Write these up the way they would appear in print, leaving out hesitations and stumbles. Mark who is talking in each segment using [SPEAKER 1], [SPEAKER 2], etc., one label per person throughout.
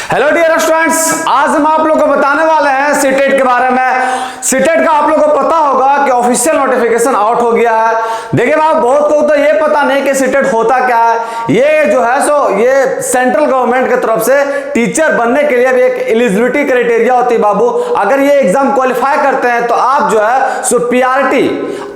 [SPEAKER 1] Hello dear students, आज हम आप लोग को बताने वाले हैं सीटेट के बारे में। सीटेट का आप लोग को पता होगा कि ऑफिशियल नोटिफिकेशन आउट हो गया है। देखिए बात, बहुत को तो ये पता नहीं कि सीटेट होता क्या है। ये जो है सो ये सेंट्रल गवर्नमेंट की तरफ से टीचर बनने के लिए भी एक एलिजिबिलिटी क्राइटेरिया होती है बाबू। अगर ये एग्जाम क्वालिफाई करते हैं तो आप जो है सो पीआरटी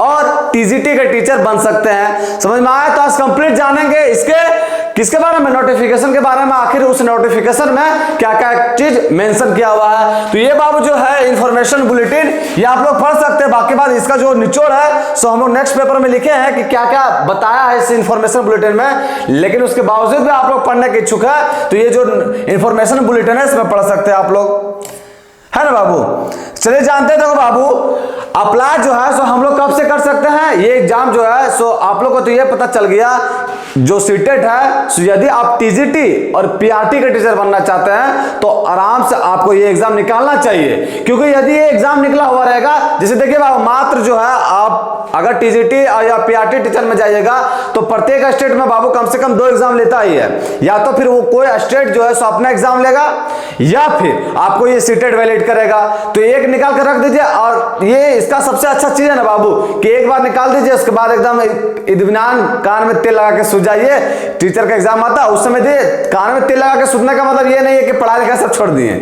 [SPEAKER 1] और टीजीटी के टीचर बन सकते हैं। समझ में आया? तो आज कंप्लीट जानेंगे इसके किसके बारे में, नोटिफिकेशन के बारे में। आखिर उस नोटिफिकेशन में क्या क्या चीज मेंशन किया हुआ है। तो ये बाबू जो है इंफॉर्मेशन बुलेटिन, ये आप लोग पढ़ सकते हैं। बाकी बात इसका जो निचोड़ है सो हम लोग नेक्स्ट पेपर में लिखे हैं कि क्या क्या बताया है इस इंफॉर्मेशन बुलेटिन में। लेकिन उसके बावजूद भी आप लोग पढ़ने के इच्छुक है तो ये जो इंफॉर्मेशन बुलेटिन है इसमें पढ़ सकते हैं आप लोग, है ना बाबू। चलिए जानते हैं। देखो बाबू, अप्लाई जो है सो हम लोग कब से कर सकते हैं ये एग्जाम जो है सो आप लोग को तो ये पता चल गया जो सीटेट है सो यदि आप टीजीटी और पीआरटी के टीचर बनना चाहते हैं तो आराम से आपको ये एग्जाम निकालना चाहिए। क्योंकि यदि ये एग्जाम निकला हुआ रहेगा, जैसे देखिए बाबू, मात्र जो है आप अगर टीजीटी या पीआरटी टीचर में जाइएगा तो प्रत्येक स्टेट में बाबू कम से कम 2 एग्जाम लेता ही है। या तो फिर वो कोई स्टेट जो है सो अपना एग्जाम लेगा या फिर आपको ये सीटेट वैलिड करेगा। तो एक निकाल कर रख दीजिए। और ये इसका सबसे अच्छा चीज है ना बाबू कि एक बार निकाल दीजिए, उसके बाद एकदम इत्मीनान कान में तेल लगा के सो जाइए। टीचर का एग्जाम आता है उस समय दे, कान में तेल लगा के सूतने का मतलब ये नहीं है कि पढ़ाई लिखाई सब छोड़ दिए,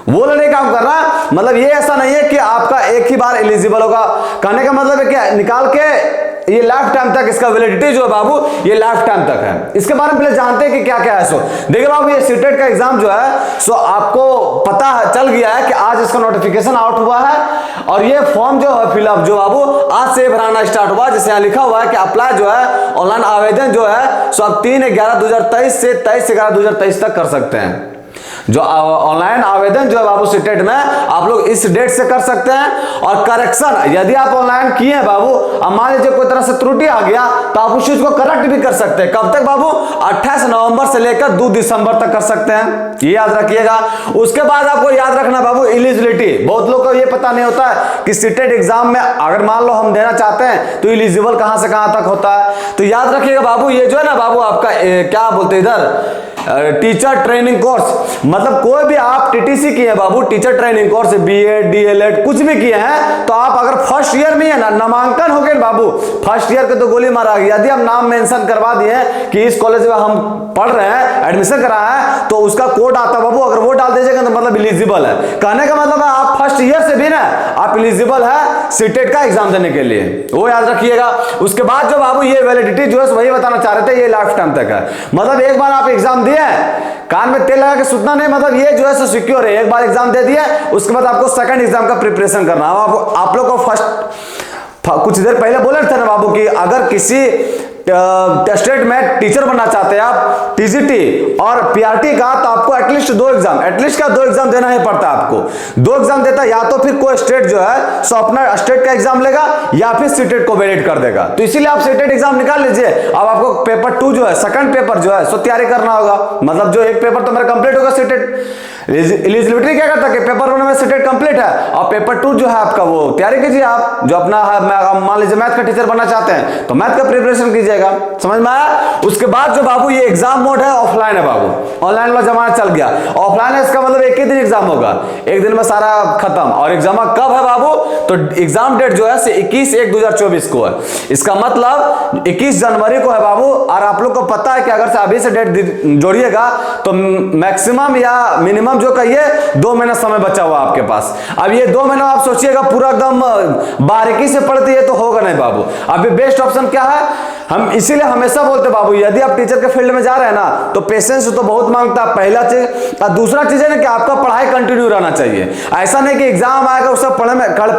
[SPEAKER 1] वो नहीं काम करना। मतलब ये ऐसा नहीं है कि आपका एक ही बार एलिजिबल होगा। कहने का मतलब है कि निकाल के ये लाइफ टाइम तक इसका वैलिडिटी जो है बाबू ये लाइफ टाइम तक है। इसके बारे में पहले जानते हैं कि क्या क्या है। सो देखिए बाबू, ये सीटेट का एग्जाम जो है सो आपको पता चल गया है कि आज इसका नोटिफिकेशन आउट हुआ है। और ये फॉर्म जो है फिलअप जो बाबू आज से भराना स्टार्ट हुआ। जैसे यहाँ लिखा हुआ है कि अप्लाई जो है ऑनलाइन आवेदन जो है सो आप 3/11/2023 से 23/11/2023 तक कर सकते हैं। जो ऑनलाइन आवेदन जो है बाबू सीटेट में आप लोग इस डेट से कर सकते हैं। और करेक्शन यदि आप ऑनलाइन किए हैं बाबू, अब मान लीजिए कोई तरह से त्रुटि आ गया तो आप उस चीज को करेक्ट भी कर सकते हैं। कब तक बाबू? 28 नवंबर से लेकर 2 दिसंबर तक कर सकते हैं, ये याद रखिएगा। उसके बाद आपको याद रखना बाबू एलिजिबिलिटी। बहुत लोग को ये पता नहीं होता है कि सीटेट एग्जाम में अगर मान लो हम देना चाहते हैं तो एलिजिबल कहां से कहां तक होता है। तो याद रखिएगा बाबू, ये जो है ना बाबू आपका क्या बोलते हैं इधर, टीचर ट्रेनिंग कोर्स, मतलब कोई भी आप टीटीसी किए हैं बाबू, teacher training course, BEd DElEd कुछ भी किए हैं तो आप अगर फर्स्ट ईयर में है ना, नामांकन हो गए बाबू, फर्स्ट ईयर के तो गोली मारा गया। यदि हम नाम मेंशन करवा दिए कि इस कॉलेज में हम पढ़ रहे हैं, एडमिशन करा है, तो उसका कोड आता बाबू, अगर वो डाल दीजिएगा तो मतलब एलिजिबल है। कहने का मतलब है आप फर्स्ट ईयर से भी ना आप एलिजिबल है सीटेट का एग्जाम देने के लिए, वो याद रखिएगा। उसके बाद जो बाबू ये वैलिडिटी जो है वही बताना चाह रहे थे, ये लाइफ टाइम तक है। मतलब एक बार आप एग्जाम दिए, कान में तेल लगा के सुतना नहीं, मतलब ये जो है सो सिक्योर है। एक बार एग्जाम दे दिया, उसके बाद आपको सेकंड एग्जाम का प्रिपरेशन करना। आप लोग को फर्स्ट कुछ देर पहले बोले थे ना बाबू कि अगर किसी स्टेट में टीचर बनना चाहते हैं आप टीजीटी और पीआरटी का, तो आपको एटलीस्ट 2 एग्जाम, एटलीस्ट का 2 एग्जाम देना ही पड़ता है। आपको 2 एग्जाम देता है, या तो फिर कोई स्टेट जो है सो अपना स्टेट का एग्जाम लेगा या फिर सीटेट को वैलिड कर देगा। तो इसीलिए आप सीटेट एग्जाम निकाल लीजिए। अब आपको पेपर 2 जो है, सेकंड पेपर जो है सो तैयारी करना होगा। मतलब जो एक पेपर तो मेरा कंप्लीट होगा सीटेट एलिजिबिलिटी क्या करता है, पेपर 1 में सीटेट कंप्लीट है और पेपर 2 जो है आपका वो तैयारी कीजिए। आप जो अपना मान लीजिए मैथ का टीचर बनना चाहते हैं तो मैथ का प्रिपरेशन कीजिएगा। समझ में आया? उसके बाद जो बाबू ये एग्जाम मोड है ऑफलाइन है बाबू, ऑनलाइन वाला जमाना चल गया। ऑफलाइन है इसका मतलब एक ही दिन एग्जाम होगा, एक दिन में सारा खत्म। और एग्जाम कब है बाबू? तो एग्जाम डेट जो है 21/1/2024 को है। इसका मतलब 21 जनवरी को है बाबू। और आप लोग को पता है कि अगर से अभी से डेट जोड़िएगा तो मैक्सिमम या मिनिमम जो कहिए 2 महीना समय बचा हुआ आपके पास। अब ये 2 महीना आप सोचिएगा पूरा एकदम बारीकी से पढ़ती है तो होगा नहीं बाबू। अभी बेस्ट ऑप्शन क्या है, हम इसीलिए हमेशा बोलते बाबू यदि आप टीचर के फील्ड में जा रहे हैं ना तो पेशेंस तो बहुत मांगता है, पहला चीज। और दूसरा चीज है ना कि आपका पढ़ाई कंटिन्यू रहना चाहिए। ऐसा नहीं कि एग्जाम आएगा उससे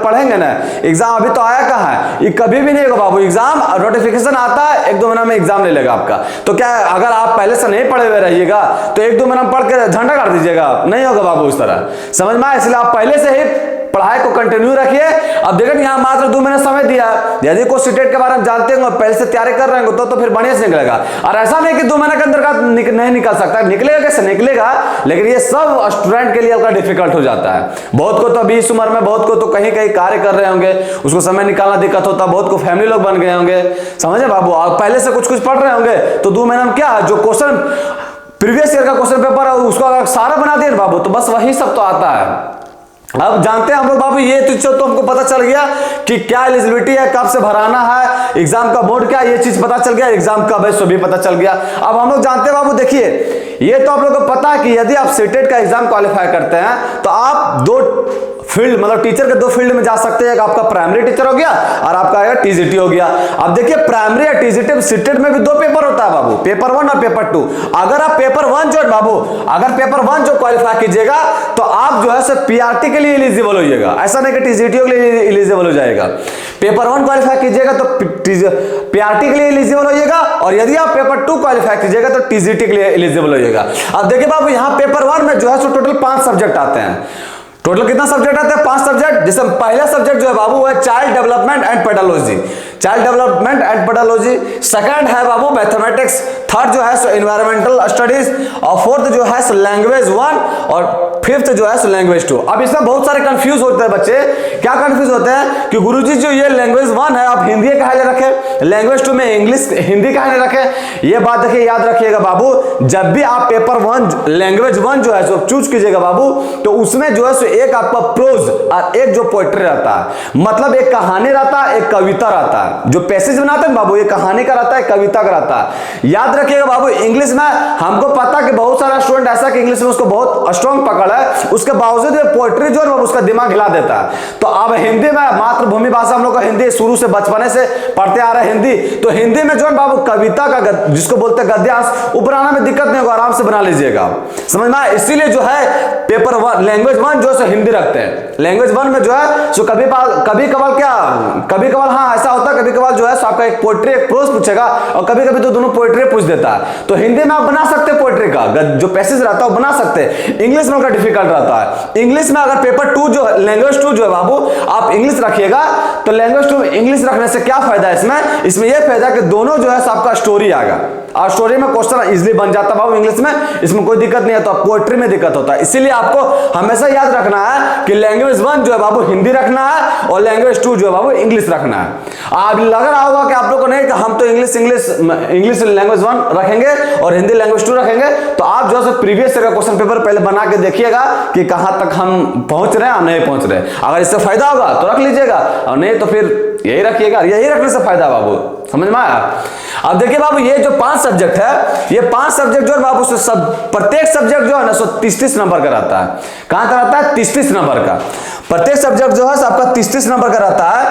[SPEAKER 1] पढ़ेंगे ना, एग्जाम अभी तो आया कहाँ है, ये कभी भी नहीं होगा बाबू। एग्जाम नोटिफिकेशन आता है, 1-2 महीना में एग्जाम ले लेगा आपका। तो क्या अगर आप पहले से नहीं पढ़े हुए रहिएगा तो 1-2 महीना पढ़ के झंडा काट दीजिएगा, नहीं होगा बाबू इस तरह। समझ में आया? इसलिए आप पहले से ही पढ़ाई को कंटिन्यू रखिए। अब देखिए यहाँ मात्र 2 महीने समय दिया है, यदि कोई सीटेट के बारे में जानते होंगे पहले से तैयारी कर रहे होंगे तो फिर बढ़िया से निकलेगा। और ऐसा नहीं कि 2 महीने के अंदर का नहीं निकल सकता, निकलेगा कैसे निकलेगा, लेकिन ये सब स्टूडेंट के लिए आपका डिफिकल्ट हो जाता है। बहुत को तो अभी इस उम्र में, बहुत को तो कहीं कहीं कार्य कर रहे होंगे, उसको समय निकालना दिक्कत होता है, बहुत को फैमिली लोग बन गए होंगे। समझे बाबू? आप पहले से कुछ पढ़ रहे होंगे तो 2 महीने में क्या है, जो क्वेश्चन प्रीवियस ईयर का क्वेश्चन पेपर है उसको अगर सारा बना दिए बाबू तो बस वही सब तो आता है। अब जानते हैं हम लोग बाबू, ये तो हमको पता चल गया कि क्या एलिजिबिलिटी है, कब से भराना है, एग्जाम का मोड क्या है, ये चीज पता चल गया, एग्जाम कब है सो भी पता चल गया। अब हम लोग जानते हैं बाबू, देखिए ये तो आप लोग को पता है कि यदि आप सीटेट का एग्जाम क्वालिफाई करते हैं तो आप दो फील्ड मतलब टीचर के दो फील्ड में जा सकते हैं। एक आपका प्राइमरी टीचर हो गया और आपका आएगा टीजीटी हो गया। अब देखिए प्राइमरी या टीजीटी सीटेट में भी दो पेपर होता है बाबू, पेपर 1 और पेपर 2। अगर आप पेपर 1 जो बाबू, अगर पेपर 1 जो क्वालिफाई कीजिएगा तो आप जो है सो पीआरटी के लिए एलिजिबल होइएगा, ऐसा नहीं कि टीजीटी के लिए एलिजिबल हो जाएगा। पेपर 1 क्वालिफाई कीजिएगा तो पीआरटी के लिए एलिजिबल होइएगा, और यदि आप पेपर 2 क्वालिफाई कीजिएगा तो टीजीटी के लिए एलिजिबल होइएगा। अब देखिए बाबू, यहाँ पेपर 1 में जो है सो टोटल 5 सब्जेक्ट आते हैं। टोटल कितना सब्जेक्ट आते हैं? 5 सब्जेक्ट, जिसमें पहला सब्जेक्ट जो है बाबू वो है child development and pedology, child development and pedology. Second है बाबू मैथमेटिक्स, थर्ड जो है सो एनवायरमेंटल स्टडीज, और फोर्थ जो है सो लैंग्वेज 1, और फिफ्थ जो है सो लैंग्वेज 2। अब इसमें बहुत सारे कंफ्यूज होते हैं बच्चे, क्या कंफ्यूज होते हैं कि गुरुजी जो ये लैंग्वेज 1 है आप हिंदी काहे रखे, लैंग्वेज 2 में इंग्लिश हिंदी काहे रखे। ये बात देखिए याद रखिएगा बाबू, जब भी आप पेपर 1 लैंग्वेज 1 जो है सो चूज कीजिएगा बाबू, तो उसमें जो है सो एक आपका प्रोज और एक जो पोएट्री रहता है, मतलब एक कहानी रहता है, एक कविता रहता है। जो पैसेज बनाते हैं बाबू, ये कहानी का रहता है, कविता का रहता है। याद रखिएगा बाबू, इंग्लिश में हमको पता कि बहुत सारा स्टूडेंट ऐसा कि इंग्लिश में उसको बहुत स्ट्रॉन्ग पकड़ है, उसके बावजूद पोएट्री जो है उसका दिमाग हिला देता है। तो अब हिंदी में मातृभूमि भाषा हम लोग का हिंदी शुरू से बचपने से पढ़ते आ रहे हैं हिंदी, तो हिंदी में जो है बाबू कविता का जिसको बोलते हैं गद्यांश, वो बनाने में दिक्कत नहीं होगा, आराम से बना लीजिएगा, समझ में आया। इसीलिए जो है पेपर 1 लैंग्वेज 1 जो है हिंदी रखते हैं। लैंग्वेज 1 में जो है सो कभी कभार क्या, कभी कभार हाँ ऐसा होता है, कभी कभार जो है सो आपका एक पोएट्री एक प्रोज पूछेगा, और कभी कभी तो दोनों पोएट्री पूछ देता है। तो हिंदी में आप बना सकते हैं पोएट्री का जो पैसेज रहता है वो बना सकते हैं। इंग्लिश में उनका डिफिकल्ट रहता है। इंग्लिश में अगर पेपर 2 जो लैंग्वेज 2 जो है बाबू आप इंग्लिश रखिएगा, तो लैंग्वेज 2 इंग्लिश रखने से क्या फायदा है इसमें यह फायदा है कि दोनों जो है आपका स्टोरी आएगा, और स्टोरी में क्वेश्चन इजीली बन जाता है बाबू इंग्लिश में, इसमें कोई दिक्कत नहीं है। तो पोएट्री में दिक्कत होता है, इसीलिए आपको हमेशा याद रखना है कि लैंग्वेज 1 जो है बाबू हिंदी रखना है, और लैंग्वेज 2 जो है बाबू इंग्लिश रखना है। अब लग रहा होगा कि आप लोग को नहीं कि हम तो इंग्लिश लैंग्वेज 1 रखेंगे और हिंदी लैंग्वेज 2 रखेंगे, तो आप जो है प्रीवियस ईयर का क्वेश्चन पेपर पहले बना के देखिएगा कि कहां तक हम पहुंच रहे हैं और नहीं पहुंच रहे। अगर इससे फायदा होगा तो रख लीजिएगा, और नहीं तो फिर यही रखिएगा, यही रखने से फायदा बाबू, समझ में आया। अब देखिए बाबू, ये जो 5 सब्जेक्ट है, ये 5 सब्जेक्ट जो है बाबू प्रत्येक सब्जेक्ट जो है ना 30-30 नंबर का रहता है। कहां का रहता है? 30-30 नंबर का। प्रत्येक सब्जेक्ट जो है आपका 30-30 नंबर का रहता है।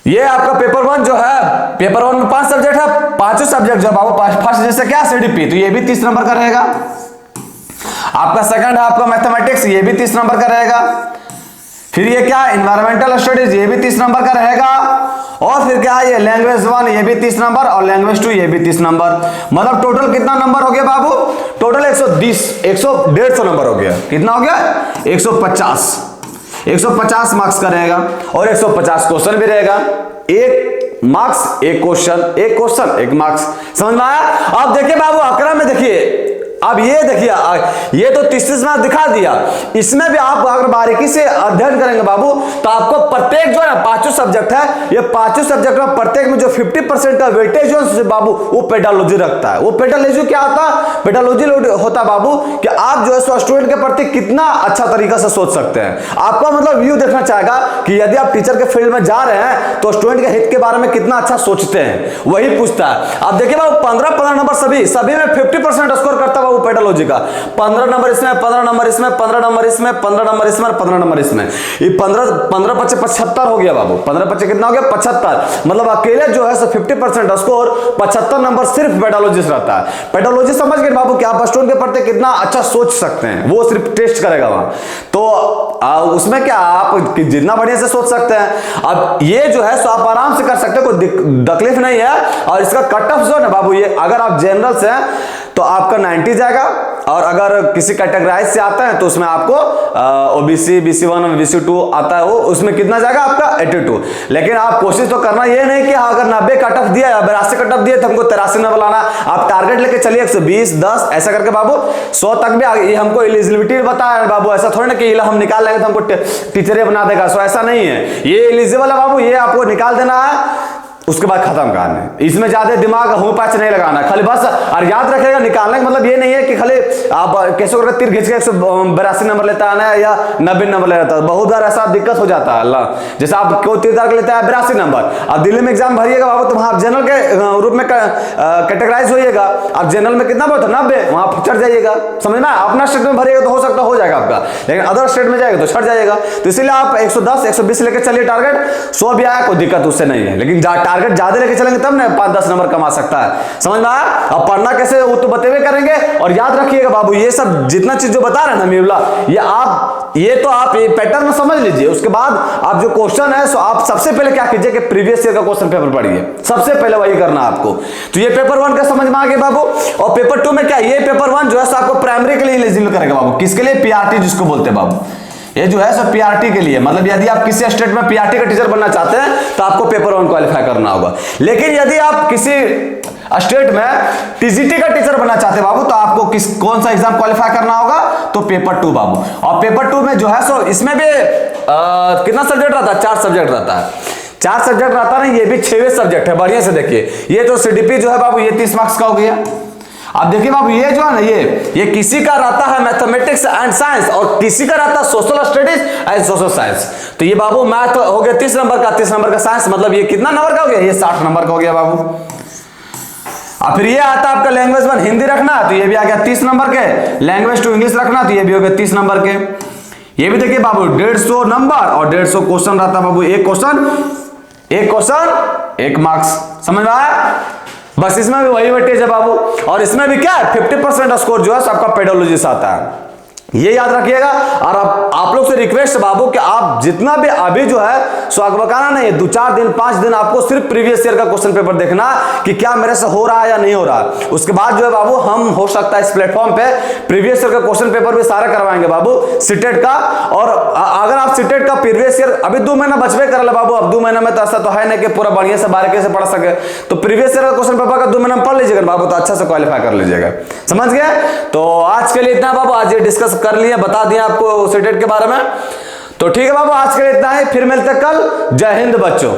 [SPEAKER 1] ये आपका पेपर 1 जो है, पेपर 1 में 5 सब्जेक्ट है, 5 सब्जेक्ट जो बाबू फर्स्ट जैसे क्या सीडीपी, तो ये भी 30 नंबर का रहेगा। आपका सेकंड है आपका मैथमेटिक्स, ये भी 30 नंबर का रहेगा। फिर ये क्या एनवायरमेंटल स्टडीज, ये भी 30 नंबर का रहेगा। और फिर क्या है ये लैंग्वेज 1, ये भी 30 नंबर, और लैंग्वेज 2 ये भी 30 नंबर। मतलब टोटल कितना नंबर हो गया बाबू? टोटल 150 नंबर हो गया। कितना हो गया? 150 मार्क्स का रहेगा, और 150 क्वेश्चन भी रहेगा। 1 मार्क्स 1 क्वेश्चन, 1 क्वेश्चन 1 मार्क्स, समझ में आया। अब देखिए बाबू आंकड़ा में देखिए, अब ये देखिए ये तो 30 मार्क्स दिखा दिया, इसमें भी आप अगर बारीकी से अध्ययन करेंगे बाबू तो आपको प्रत्येक जो है 5 सब्जेक्ट है, ये 5 सब्जेक्ट में प्रत्येक में जो 50% का वेटेज जो बाबू वो पेडालॉजी रखता है। वो पेडालॉजी क्या होता है? पेडालॉजी होता है बाबू कि आप जो है स्टूडेंट के प्रति कितना अच्छा तरीका से सोच सकते हैं। आपका मतलब व्यू देखना चाहेगा कि यदि आप टीचर के फील्ड में जा रहे हैं तो स्टूडेंट के हित के बारे में कितना अच्छा सोचते हैं, वही पूछता है। अब देखिए बाबू 15 नंबर सभी में 50% स्कोर करता है वो पेडालॉजी का। 15 नंबर इसमें, 15 नंबर इसमें, 15 नंबर इसमें, 15 नंबर इसमें, 15 नंबर इसमें। ये 15 बच्चे 75 हो गया बाबू। 15 बच्चे कितना हो गया? 75। मतलब अकेले जो है 50% स्कोर 75 नंबर सिर्फ पेडालॉजिस्ट रहता है। पेडालॉजी समझ गए बाबू कि आप स्टूडेंट के प्रति कितना अच्छा सोच सकते हैं, वो सिर्फ टेस्ट करेगा वहां। तो उसमें क्या आप जितना बढ़िया से सोच सकते हैं। अब ये जो है सो आप आराम से कर सकते हैं, कोई तकलीफ नहीं है। और इसका कट ऑफ जो है बाबू, ये अगर आप जनरल से हैं तो आपका 90 जाएगा, और अगर किसी कैटेगराइज से आता है तो उसमें आपको ओबीसी, BC1 और BC2 आता है, वो उसमें कितना जाएगा आपका 82। लेकिन आप कोशिश तो करना ये नहीं कि अगर 90 कट ऑफ दिया या 82 कट ऑफ दिया तो हमको 83 नंबर लाना। आप टारगेट लेके चलिए 120, 10 ऐसा करके बाबू 100 तक भी ये हमको एलिजिबिलिटी बताया है बाबू। ऐसा थोड़ी ना कि हम निकाल लेंगे तो हमको टीचर बना देगा, सो ऐसा नहीं है। ये एलिजिबल है बाबू, ये आपको निकाल देना है। उसके बाद खत्म करने। इसमें ज्यादा दिमाग हूं पैच नहीं लगाना, खाली बस। और याद रखेगा, निकालने का मतलब ये नहीं है कि खाली आप कैसे करके तीर खींच के 182 नंबर लेता है ना या 90 नंबर लेता है। बहुत बार ऐसा दिक्कत हो जाता है अल्लाह। जैसे आप कोई तीर तार लेता है 82 नंबर, अब दिल्ली में एग्जाम भरिएगा बाबू, तो वहां जनरल के रूप में कैटेगराइज होइएगा। अब जनरल में कितना बहुत 90, वहां चढ़ जाइएगा, समझना। अपना स्टेट में भरिएगा तो हो सकता हो जाएगा आपका, लेकिन अदर स्टेट में जाएगा तो छट जाएगा। तो इसीलिए आप 110 120 लेकर चलिए टारगेट, 100 भी आया कोई दिक्कत उससे नहीं है, लेकिन टारगेट ज्यादा लेके चलेंगे तब ना 5-10 नंबर कमा सकता है, समझ में आया। अब पढ़ना कैसे वो तो बतेवे करेंगे। और याद रखिएगा बाबू, ये सब जितना चीज जो बता रहे हैं ना मीरुल्लाह, ये तो आप ये पैटर्न में समझ लीजिए। उसके बाद आप जो क्वेश्चन है सो आप सबसे पहले क्या कीजिए कि प्रीवियस ईयर का क्वेश्चन पेपर पढ़िए, सबसे पहले वही करना आपको। तो ये पेपर 1 का समझ में आ गया बाबू। और पेपर 2 में क्या, ये पेपर 1 जो है आपको प्राइमरी के लिए एलिजिबल करेगा बाबू। किसके लिए? पीआरटी जिसको बोलते हैं बाबू, ये जो है सो पीआरटी के लिए। मतलब यदि आप किसी स्टेट में पीआरटी का टीचर बनना चाहते हैं तो आपको पेपर 1 क्वालिफाई करना होगा। लेकिन यदि आप किसी स्टेट में टीजीटी का टीचर बनना चाहते हैं बाबू, तो आपको कौन सा एग्जाम क्वालिफाई करना होगा? तो पेपर 2 बाबू। और पेपर 2 में जो है सो इसमें भी कितना सब्जेक्ट रहता है? 4 सब्जेक्ट रहता है। 4 सब्जेक्ट रहता है ना, ये भी 6वें सब्जेक्ट है। बढ़िया से देखिए, ये तो सीडीपी जो है बाबू ये 30 मार्क्स का हो गया। अब देखिए बाबू, ये जो है ना ये किसी का रहता है मैथमेटिक्स एंड साइंस, और किसी का रहता है social studies and social science. तो ये बाबू मैथ हो गया 30 नंबर का, 30 नंबर का साइंस, मतलब ये कितना नंबर का हो गया? ये 60 नंबर का हो गया बाबू। अब फिर ये आता है आपका लैंग्वेज 1 हिंदी रखना, तो ये भी आ गया 30 नंबर के। लैंग्वेज 2 इंग्लिश रखना, तो ये भी हो गया 30 नंबर के। ये भी देखिए बाबू 150 नंबर और 150 क्वेश्चन रहता है बाबू। एक क्वेश्चन 1 मार्क्स, समझ में आया? बस इसमें भी वही वेटेज है बाबू। और इसमें भी क्या है, 50% स्कोर जो है सबका पेडोलॉजी से आता है, ये याद रखिएगा। और आप लोग से रिक्वेस्ट है बाबू कि आप जितना भी अभी जो है सो अगबकाना नहीं, 2-4 दिन 5 दिन आपको सिर्फ प्रीवियस ईयर का क्वेश्चन पेपर देखना कि क्या मेरे से हो रहा है या नहीं हो रहा। उसके बाद जो है बाबू हम हो सकता है इस प्लेटफॉर्म पे प्रीवियस ईयर का क्वेश्चन पेपर भी सारा करवाएंगे बाबू सीटेट का। और अगर आप सीटेट का प्रीवियस ईयर अभी 2 महीना बचवे कर ले बाबू, अब 2 महीना में तो ऐसा तो है नहीं कि पूरा बढ़िया से बारीकी से पढ़ सके, तो प्रीवियस ईयर का क्वेश्चन पेपर का 2 महीना में पढ़ लीजिएगा बाबू, तो अच्छा से क्वालिफाई कर लीजिएगा, समझ गए। तो आज के लिए इतना बाबू, आज ये डिस्कस कर लिए, बता दिया आपको सीटेट के बारे में। तो ठीक है बाबू, आज के लिए इतना ही, फिर मिलते कल। जय हिंद बच्चों।